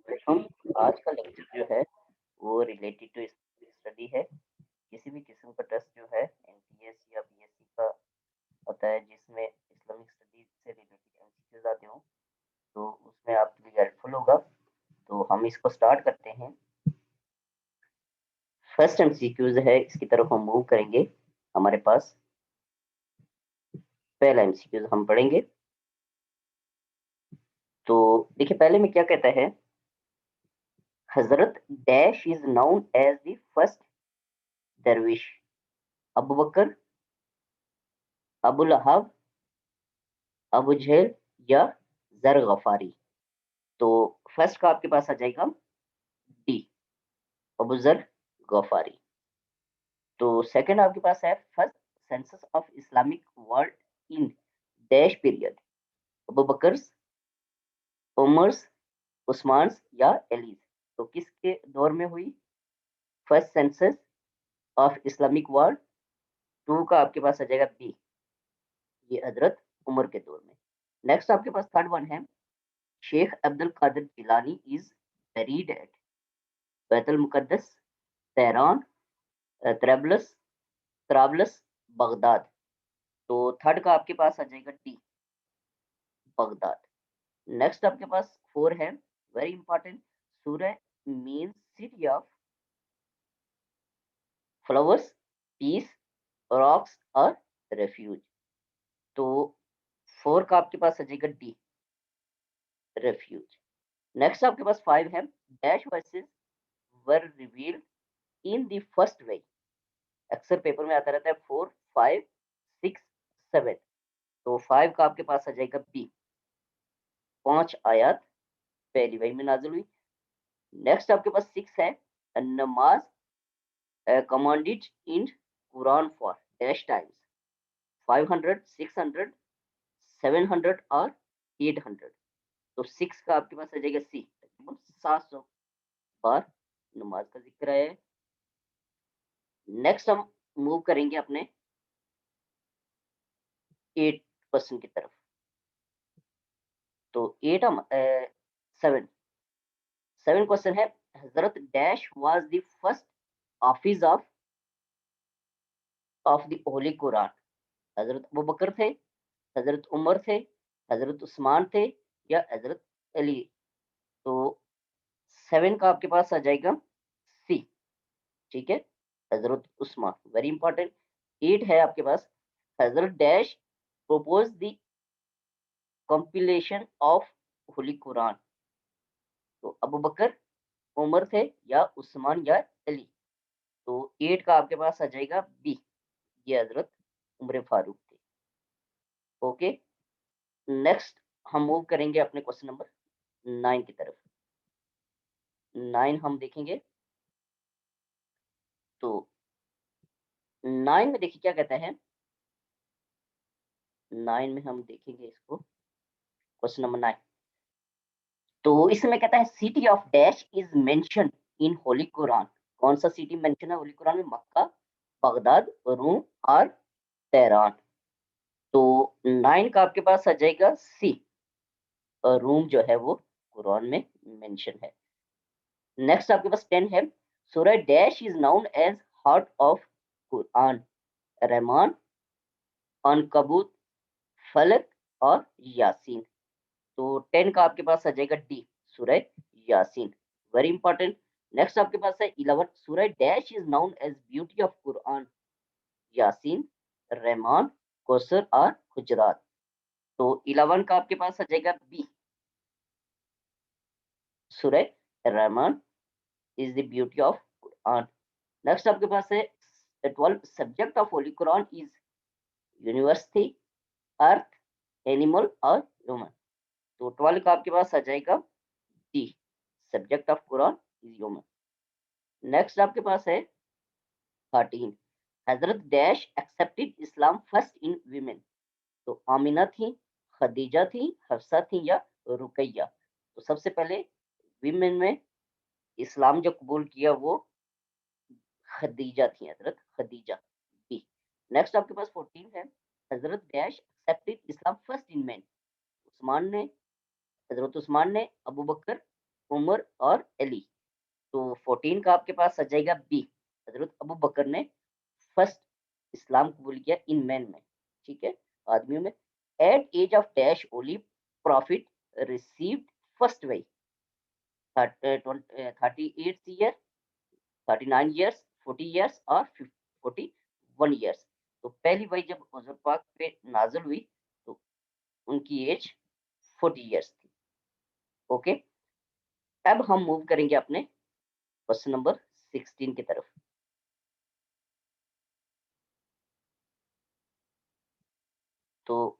हम आज का लेक्चर जो है वो रिलेटेड टू स्टडी है। किसी भी किस्म का टेस्ट जो है एनटीएस या बीएससी का होता है जिसमें इस्लामिक स्टडी से रिलेटेड एमसीक्यूज आते हो, तो उसमें आपके लिए हेल्पफुल होगा। तो हम इसको स्टार्ट करते हैं। फर्स्ट एमसीक्यूज है, इसकी तरफ हम मूव करेंगे। हमारे पास पहला एमसीक्यूज हम पढ़ेंगे। तो देखिए पहले में क्या कहता है, हजरत dash is known as the first dervish, Abu Bakr, Abu Lahab, Abu Jahl या जर गफारी। तो फर्स्ट का आपके पास आ जाएगा डी, अबू जर गफारी। तो सेकंड आपके पास है first census of Islamic world in dash period, Abu Bakr's, Umar's, Usman's या एलीज। तो किसके दौर में हुई first census of Islamic world? Two का आपके पास आ जाएगा बी, ये हजरत उमर के दौर में। नेक्स्ट आपके पास थर्ड वन है, Sheikh Abdul Qadir Jilani is buried at Baitul Muqaddas, Tehran, Tarablus, Trablus, Baghdad. तो थर्ड का आपके पास आ जाएगा डी, बगदाद। नेक्स्ट आपके पास फोर है, very important, Surah mean city of flowers, peace, rocks और रेफ्यूज। तो फोर का आपके पास आ जाएगा डी, रेफ्यूज। नेक्स्ट आपके पास फाइव है, dash verses were revealed in the first way. अक्सर पेपर में आता रहता है फोर, फाइव, सिक्स, सेवन। तो फाइव का आपके पास आ जाएगा बी, पांच आयत पहली वही में नाजिल हुई। नेक्स्ट आपके पास सिक्स है, नमाज commanded in Quran for dash times, 500, 600, 700 और 800। तो सिक्स का आपके पास आ जाएगा सी, 700 बार नमाज का जिक्र है। नेक्स्ट हम मूव करेंगे अपने 8 क्वेश्चन की तरफ। तो एट हम सेवन सेवन क्वेश्चन है, हजरत dash was the first Hafiz of the Holi Quran. हजरत अबू बकर थे, हजरत उमर थे, हजरत उस्मान थे या हजरत अली। तो सेवन का आपके पास आ जाएगा सी, ठीक है, हजरत उस्मान, वेरी इंपॉर्टेंट। एट है आपके पास, हजरत dash propose the compilation of holy Quran. तो अबू बकर, उमर थे या उस्मान या अली। तो एट का आपके पास आ जाएगा बी, ये हजरत उमर फारूक थे। ओके, नेक्स्ट हम मूव करेंगे अपने क्वेश्चन नंबर नाइन की तरफ। नाइन हम देखेंगे। तो नाइन में देखिए क्या कहता है, नाइन में हम देखेंगे इसको, क्वेश्चन नंबर नाइन। तो इसमें कहता है city of dash is mention in holy Quran. कौन सा सिटी मेंशन है होली कुरान में? मक्का, बगदाद, रूम और तेहरान। तो नाइन का आपके पास आ जाएगा सी, रूम जो है वो कुरान में मेंशन है। नेक्स्ट आपके पास टेन है, Surah dash is known as heart of Quran, Rahman, Ankabut, Falaq और यासीन। तो टेन का आपके पास आ जाएगा डी, सूरह यासीन, वेरी इंपॉर्टेंट। नेक्स्ट आपके पास है eleven, surah dash is known as beauty of Quran, Yasin, Rahman, Kausar और हुजरात। तो इलेवन का आपके पास आ जाएगा बी, सूरह Rahman is the beauty of Quran. Next आपके पास है 12, subject of holy Quran is university, earth, animal और ह्यूमन। तो 12 का आपके पास आ जाएगा D, subject of Quran is human. Next आपके पास है 13, हजरत dash accepted Islam first in women. तो आमिना थी, खदीजा थी, हफ्सा थी या रुकैया। तो सबसे पहले वीमेन में इस्लाम जो कबूल किया वो खदीजा थी, हजरत खदीजा बी। नेक्स्ट आपके पास 14 है, हजरत dash accepted Islam first in man. Usman ने, हजरत उस्मान ने, अबू बकर, उमर और अली। तो 14 का आपके पास आ जाएगा बी, हजरत अबू बकर ने फर्स्ट इस्लाम कबूल किया इन मैन में, ठीक है, आदमियों में। At age of dash holy prophet received first वही 38 ईयर, 39 ईयर्स, 40 ईयर्स और 41 ईयर्स। तो पहली वही जब हुजूर पाक पे नाजिल हुई तो उनकी एज 40 ईयर्स थी। ओके, अब हम मूव करेंगे अपने क्वेश्चन नंबर 16 की तरफ। तो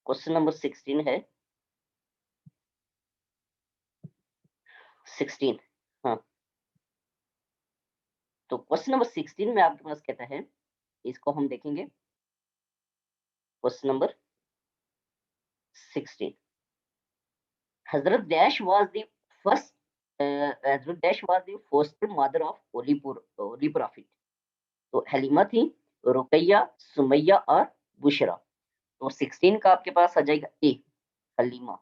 क्वेश्चन नंबर 16 है, 16, हाँ। तो क्वेश्चन नंबर 16 में आपके पास कहता है, इसको हम देखेंगे। Question number 16, Hazrat dash was the first, Hazrat dash was the foster mother of holy prophet. तो हलीमा थी, रुकैया, सुमैया और बुशरा। तो 16 का आपके पास आ जाएगा ए, हलीमा,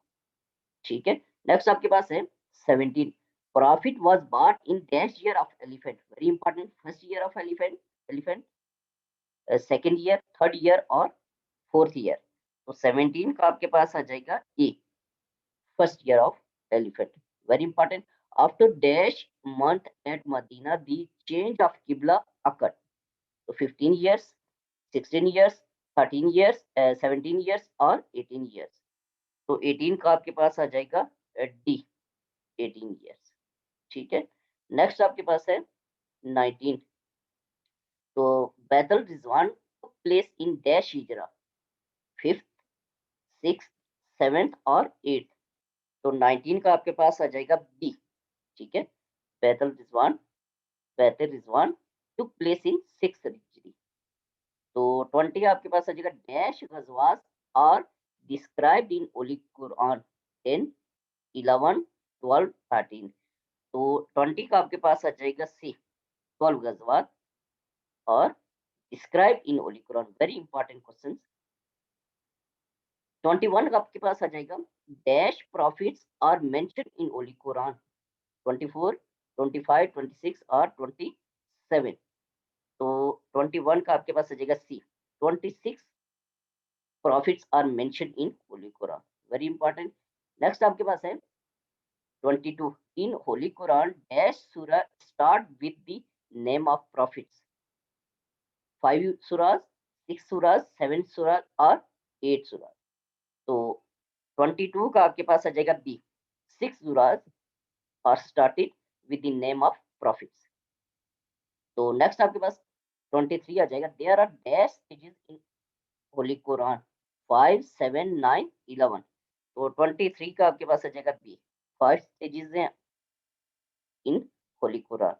ठीक है। नेक्स्ट आपके पास है 17, प्रॉफिट वाज बॉट in dash year of elephant. Very important, first year of elephant, elephant, second year, third year और फोर्थ ईयर। तो 17 का आपके पास आ जाएगा A, first year of elephant. Very important, after dash month at Medina the change of Qibla occur. तो 15 years, 16 years, 13 years, 17 years और 18 years. तो 18 का आपके पास आ जाएगा डी, 18 ईयर्स, ठीक है। नेक्स्ट आपके पास है 19, तो Baitul Rizwan place in dash Hijra, fifth, six, seventh और एट्थ। तो 19 का आपके पास आ जाएगा बी, ठीक है। Baitul Rizwan, Baitul Rizwan took place in six Hijri. तो 20 आपके पास आ जाएगा डैश गजवास और डिस्क्राइब्ड इन होली कुरान, 10, 11, 12, 13। तो 20 का आपके पास आ जाएगा सी, 12 गजवात और describe in holy Quran. Very important question. 21 का आपके पास आ जाएगा dash prophets are mention in holy Quran, 24, 25, 26 और 27। तो 21 का आपके पास आ जाएगा C, 26 prophets are mention in holy Quran. Very important. Next आपके पास है 22, in holy Quran dash surah start with the name of prophets, 5 surahs, 6 surahs, 7 surahs और 8 सूराज। तो 22 का आपके पास आ जाएगा बी, 6 सूराज और started with the name of prophets. तो नेक्स्ट आपके पास 23 आ जाएगा, there are dash stages in holy Quran, 5, 7, 9, 11। तो 23 का आपके पास आ जाएगा बी, 5 स्टेजेस हैं इन होली कुरान।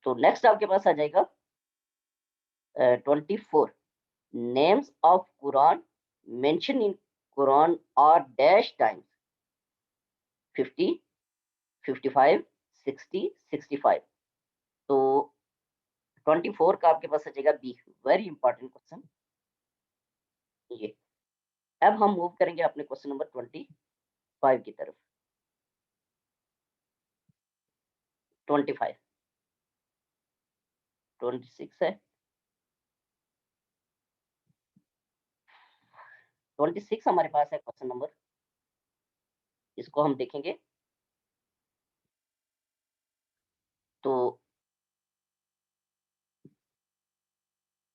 तो नेक्स्ट आपके पास आ जाएगा 24, names of Quran mentioned in Quran are dash times, 50, 55, 60, 65। तो 24 का आपके पास आ जाएगा बी। वेरी इंपॉर्टेंट क्वेश्चन ये। अब हम मूव करेंगे अपने क्वेश्चन नंबर 25 की तरफ। 25, 26 है, 26 हमारे पास है क्वेश्चन नंबर, इसको हम देखेंगे। तो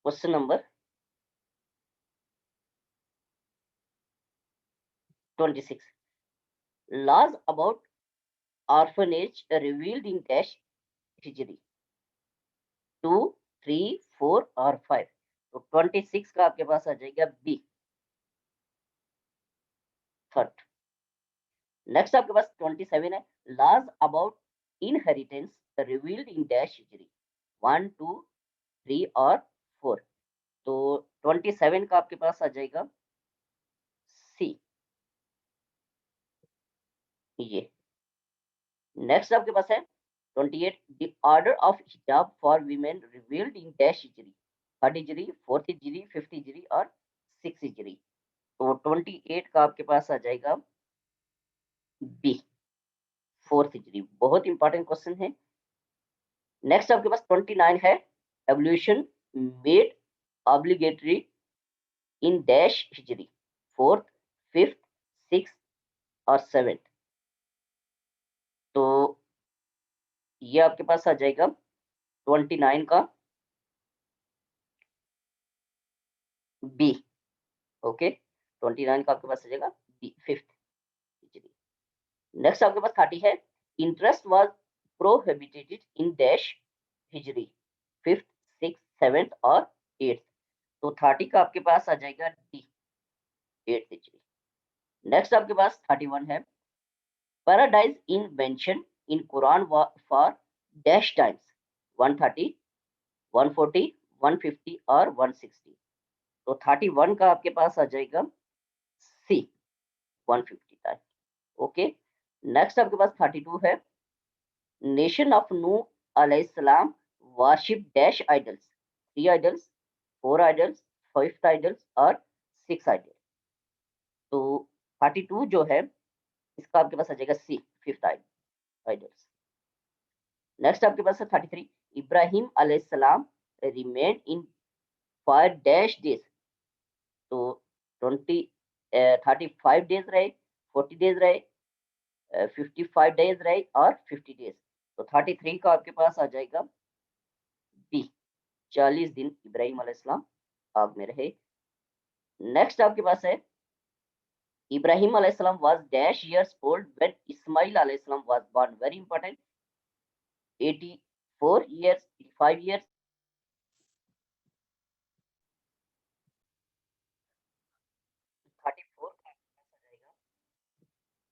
question number 26, laws about orphanage revealed in dash history, 2, 3, 4 और 5। तो 26 का आपके पास आ जाएगा बी, थर्ड। नेक्स्ट आपके पास 27 है, laws about inheritance revealed in dash Hijri, 1, 2, 3 और 4। तो 27 का आपके पास आ जाएगा सी, ये। नेक्स्ट आपके पास है 28, the order of hijab for women revealed in dash Hijri, third Hijri, fourth Hijri, fifth Hijri और सिक्स हिजरी। तो 28 का आपके पास आ जाएगा बी 4th हिजरी। बहुत इंपॉर्टेंट क्वेश्चन है। नेक्स्ट आपके पास 29 है, एवोल्यूशन मेड ऑब्लिगेटरी इन डैश हिजरी, 4th, 5th, 6th और 7th। तो ये आपके पास आ जाएगा 29 का बी। ओके, 29 का आपके पास आ जाएगा बी, 5th हिजरी। नेक्स्ट आपके पास 30 है, interest was prohibited in dash Hijri, 5th, 6th, 7th और 8th। तो 30 का आपके पास आ जाएगा डी, 8th हिजरी। नेक्स्ट आपके पास 31 है, paradise in mention in Quran for dash times, 130, 140, 150 और 160। तो 31 का आपके पास आ जाएगा सी, 150 टाइम। ओके, नेक्स्ट आपके पास 32 है, नेशन ऑफ नू अलैहिस्सलाम worship dash idols, 3 idols, 4 idols, 5 idols और 6 आइडल्स। तो 32 जो है इसका आपके पास आ जाएगा सी, 5th आइडल्स। नेक्स्ट आपके पास है 33, इब्राहिम अलैहिस्सलाम remain in for dash days. तो 20 35 डेज रहे, 40 डेज रहे, 55 डेज रहे और 50 डेज। तो 33 का आपके पास आ जाएगा बी, 40 दिन इब्राहिम अलैहिस्सलाम आग में रहे। नेक्स्ट आपके पास है, इब्राहिम अलैहिस्सलाम was dash years old when Ismail अलैहिस्सलाम was born, very important, 84 years, 85 years, 34 का आपके पास आ जाएगा।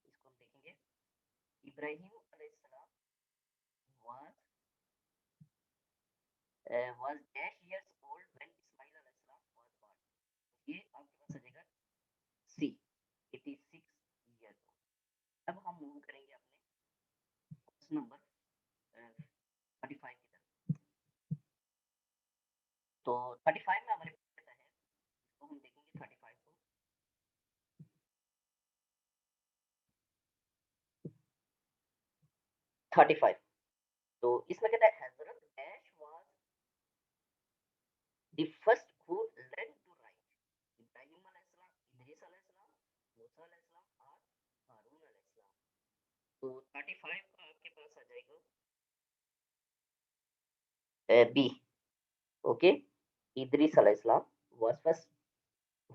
इसको हम देखेंगे, इब्राहिम अलैहिस्सलाम was was dash years old when Ismail अलैहिस्सलाम was born। ये आपके पास आ जाएगा सी, 86 years old। अब हम मूव करेंगे अपने क्वेश्चन नंबर 35 की तरफ। तो 35 में हमारे पास है, तो हम देखेंगे 35 को। 35 तो इसमें कहता है, हजरत dash was the first who learn to write, Ibrahim alaihissalam, Idris अलैहिस्सलाम, मूसा अलैहिस्सलाम और हारून अलैहिस्सलाम। तो 35 का आपके पास आ जाएगा B. Okay, Idris alaihissalam was first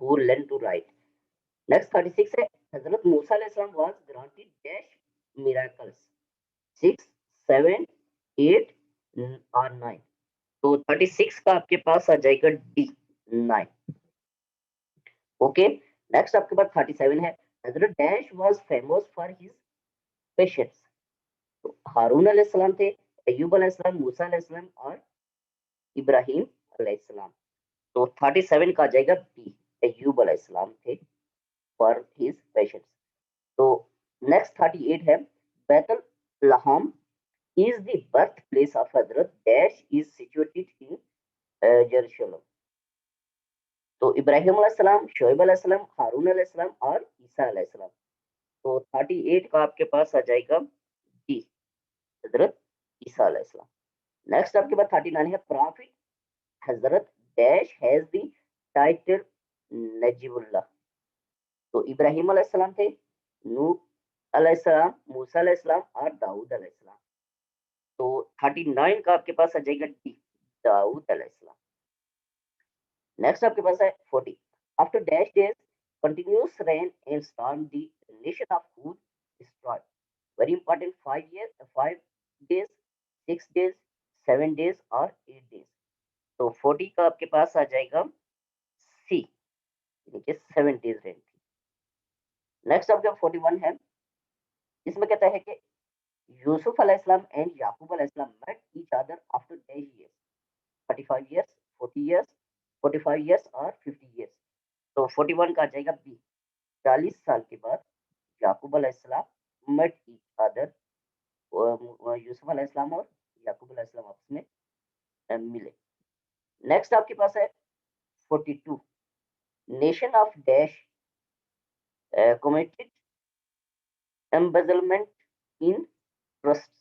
who learn to write. Next 36 है, हजरत मूसा अलैहिस्सलाम वाज ग्रांटेड डैश मिरेकल्स, 6, 7, 8 और 9। तो 36 का आपके पास आ जाएगा डी, 9। ओके, नेक्स्ट आपके पास 37 है, हजरत dash was famous for his patience. तो हारून अलैहिस्सलाम थे, अय्यूब अलैहिस्सलाम, मूसा अलैहिस्सलाम और इब्राहिम अलैहिस्सलाम। तो 37 का आ जाएगा बी, अय्यूब अलैहिस्सलाम थे फॉर हिज पेशेंस। तो नेक्स्ट 38 है, बैतुल लहम is the birthplace of Hazrat dash is situated in Jerusalem। तो इब्राहिम अलैहिस्सलाम, शोएब अलैहिस्सलाम, हारून अलैहिस्सलाम और ईसा अलैहिस्सलाम। तो 38 का आपके पास आ जाएगा डी, हजरत ईसा अलैहिस्सलाम। नेक्स्ट आपके पास 39 है, profit Hazrat dash has the title Najibullah. तो इब्राहिम अलैहिस्सलाम थे, नूह अलैहिस्सलाम, मूसा अलैहिस्सलाम और दाऊद अलैहिस्सलाम। तो 39 का आपके पास आ जाएगा डी, दाऊद अलैहिस्सलाम। नेक्स्ट आपके पास है 40, after dash days continuous rain and storm the nation of Hud destroyed, very important, 5 years, 5 days, 6 days, 7 days और 8 days। तो 40 का आपके पास आ जाएगा सी, यानी कि 7 days रेन थी। नेक्स्ट आपका 41 है, इसमें कहता है कि यूसुफ अलैहिस्सलाम एंड याकूब अलैहिस्सलाम met each other after 10 years, 35 years, 40 years, 45 years और 50 years। तो 41 का आ जाएगा बी, 40 साल के बाद याकूब अलैहिस्सलाम met each other, यूसुफ अलैहिस्सलाम और याकूब अलैहिस्सलाम आपस में मिले। नेक्स्ट आपके पास है 42, nation of dash committed embezzlement in trust,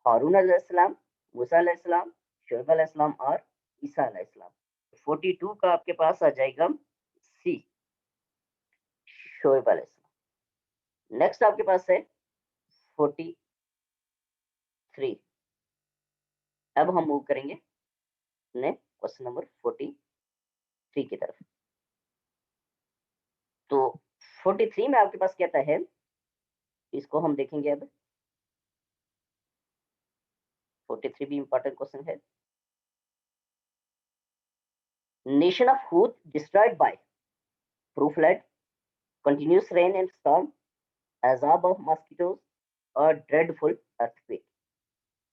Harun अलैहिस्सलाम, मूसा अलैहिस्सलाम, शुएब अलैहिस्सलाम और ईसा अलैहिस्सलाम। 42 का आपके पास आ जाएगा सी, शोएब अलैहिस्सलाम। नेक्स्ट आपके पास है 43। अब हम मूव करेंगे अपने क्वेश्चन नंबर 43 की तरफ। तो 43 में आपके पास कहता है, इसको हम देखेंगे अब। 43 भी इंपॉर्टेंट क्वेश्चन है। Nation of Hud destroyed by through flood, continuous rain and storm, अजाब ऑफ मॉस्किटोज और ड्रेडफुल अर्थक्वेक।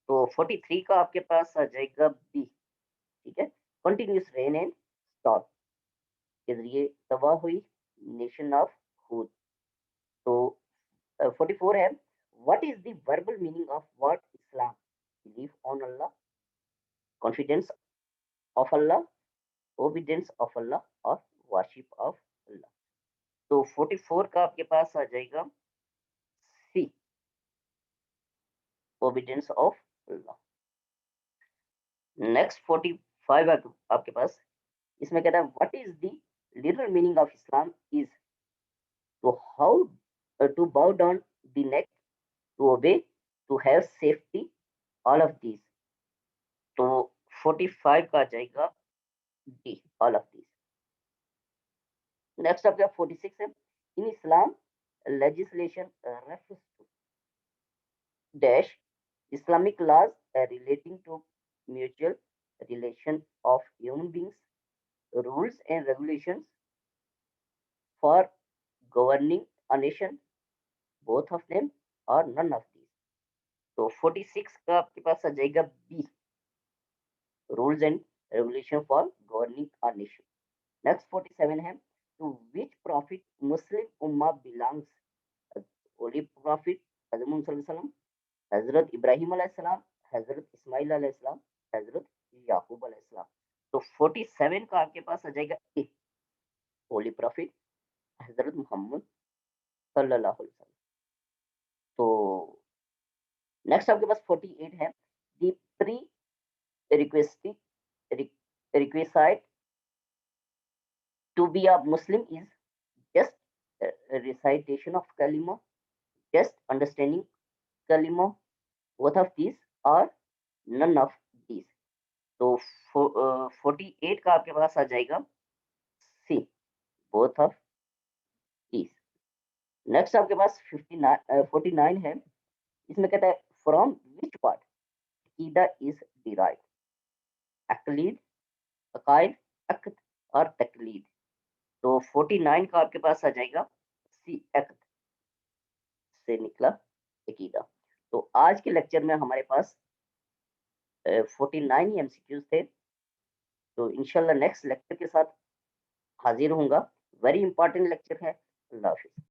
तो 43 का आपके पास आ जाएगा बी, ठीक है। कंटिन्यूस रेन एंड स्टॉर्म के जरिए तबाह हुई नेशन ऑफ हूद। तो 44 है, what is the verbal meaning of word Islam? Belief on Allah, confidence of Allah, obedience of Allah और वर्शिप ऑफ अल्लाह। तो 44 का आपके पास आ जाएगा C, obedience of Allah. Next 45 आपके पास, इसमें कहता है what is the literal meaning of Islam is, तो how to bow down the neck, to obey, to have safety, all of these. तो 45 का आ जाएगा D, all of these. Next आपका 46 है, in Islam legislation refers to dash Islamic laws relating to mutual relation of human beings, rules and regulations for governing a nation, both of them or none of these। तो 46 का आपके पास आ जाएगा B, rules and regulation for governing a nation. Next 47 है, to which prophet Muslim ummah belongs, holy prophet Hazrat Mohammad सल्लल्लाहु अलैहि वसल्लम, हजरत इब्राहिम अलैहिस्सलाम, हजरत इस्माइल अलैहिस्सलाम, हजरत याकूब अलैहिस्सलाम। तो 47 का आपके पास आ जाएगा ए, होली प्रॉफिट हजरत मोहम्मद सल्लल्लाहु अलैहि वसल्लम। तो नेक्स्ट आपके पास 48 है, the pre requesting requisite to be a Muslim is just recitation of kalima, just understanding kalima, both of these or none of these। तो 48 का आपके पास आ जाएगा सी, बोथ ऑफ दीज। नेक्स्ट आपके पास 49 है, इसमें कहता है फ्रॉम विच वर्ड अकीदा इज डिराइव्ड, अकलीद, अकायद, अक्द और तकलीद। तो 49 का आपके पास आ जाएगा सी, अक्द से निकला अकीदा। तो आज के लेक्चर में हमारे पास 49 ही एमसीक्यूज थे। तो इंशाल्लाह नेक्स्ट लेक्चर के साथ हाजिर होऊंगा। वेरी इंपॉर्टेंट लेक्चर है। अल्लाह हाफिज।